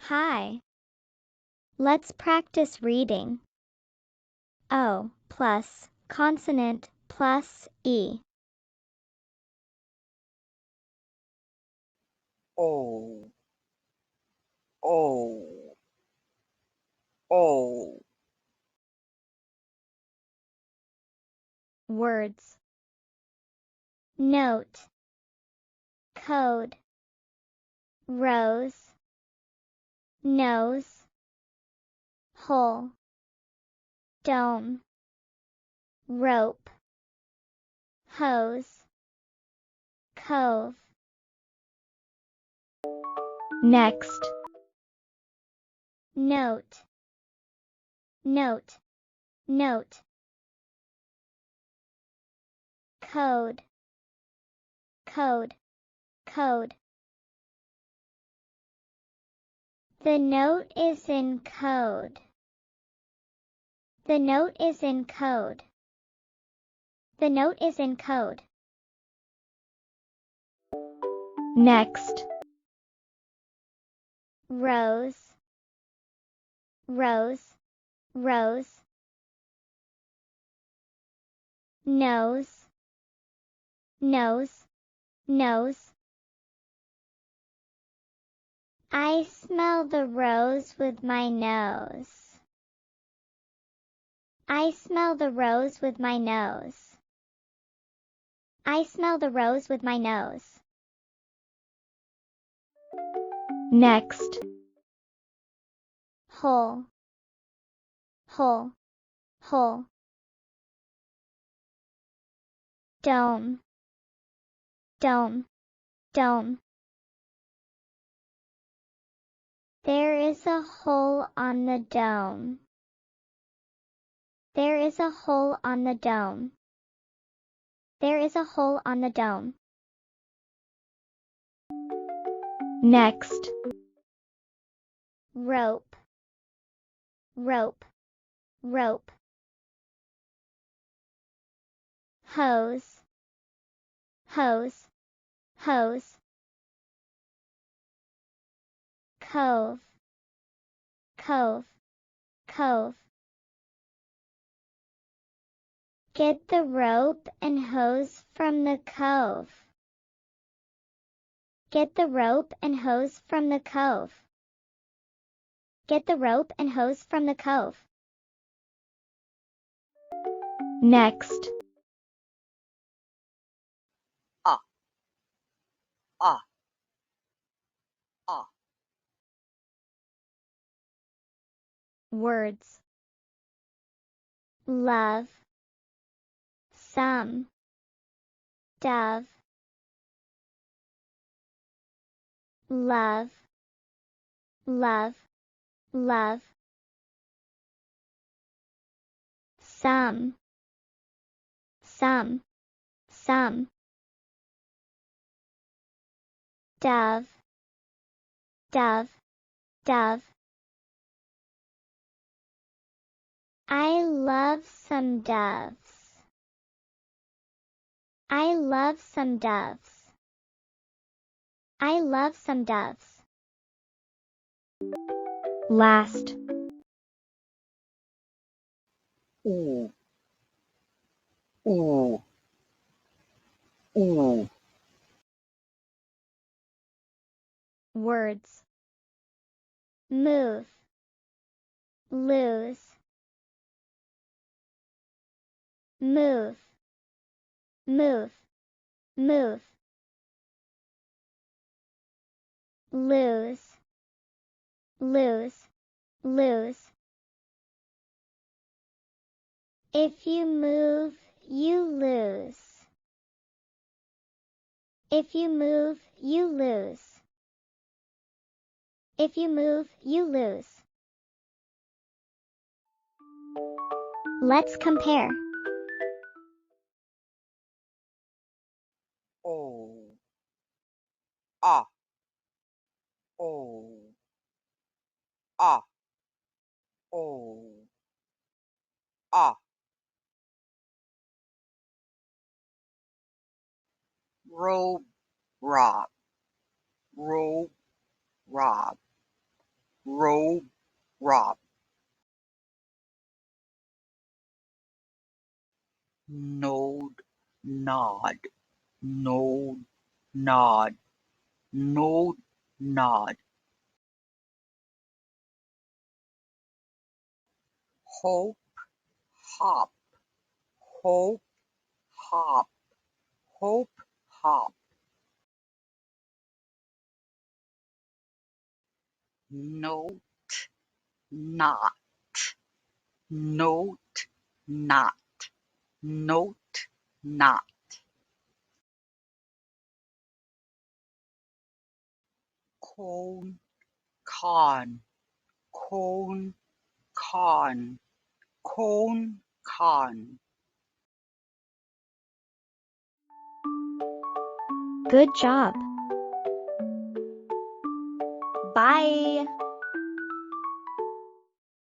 Hi. Let's practice reading. O plus consonant plus E. O, O, O. Words. Note. Code. Rose. Nose. Hole. Dome. Rope. Hose. Cove. Next. Note. Note. Note. Code. Code. Code. The note is in code. The note is in code. The note is in code. Next. Rose. Rose. Rose. Nose. Nose. Nose. I smell the rose with my nose. I smell the rose with my nose. I smell the rose with my nose. Next. Hole. Hole. Hole. Dome. Dome. Dome. There is a hole on the dome. There is a hole on the dome. There is a hole on the dome. Next. Rope. Rope. Rope. Hose. Hose. Hose. Cove. Cove. Cove. Get the rope and hose from the cove. Get the rope and hose from the cove. Get the rope and hose from the cove. Next. Ah, ah, ah. Words. Love. Some. Dove. Love. Love. Love. Some. Some. Some. Dove. Dove. Dove. I love some doves. I love some doves. I love some doves. Last. U, U, U. Words. Move. Lose. Move. Move. Move. Lose. Lose. Lose. If you move, you lose. If you move, you lose. If you move, you lose. Let's compare. O, ah, O, ah, O, ah. Robe, rob, robe, rob. robe, rob. Node, nod, node, nod, node, nod. Hope, hop, hope, hop, hope, hop. Note, not, note, not, note, not. Cone, con, cone, con, cone, con. Good job. Bye.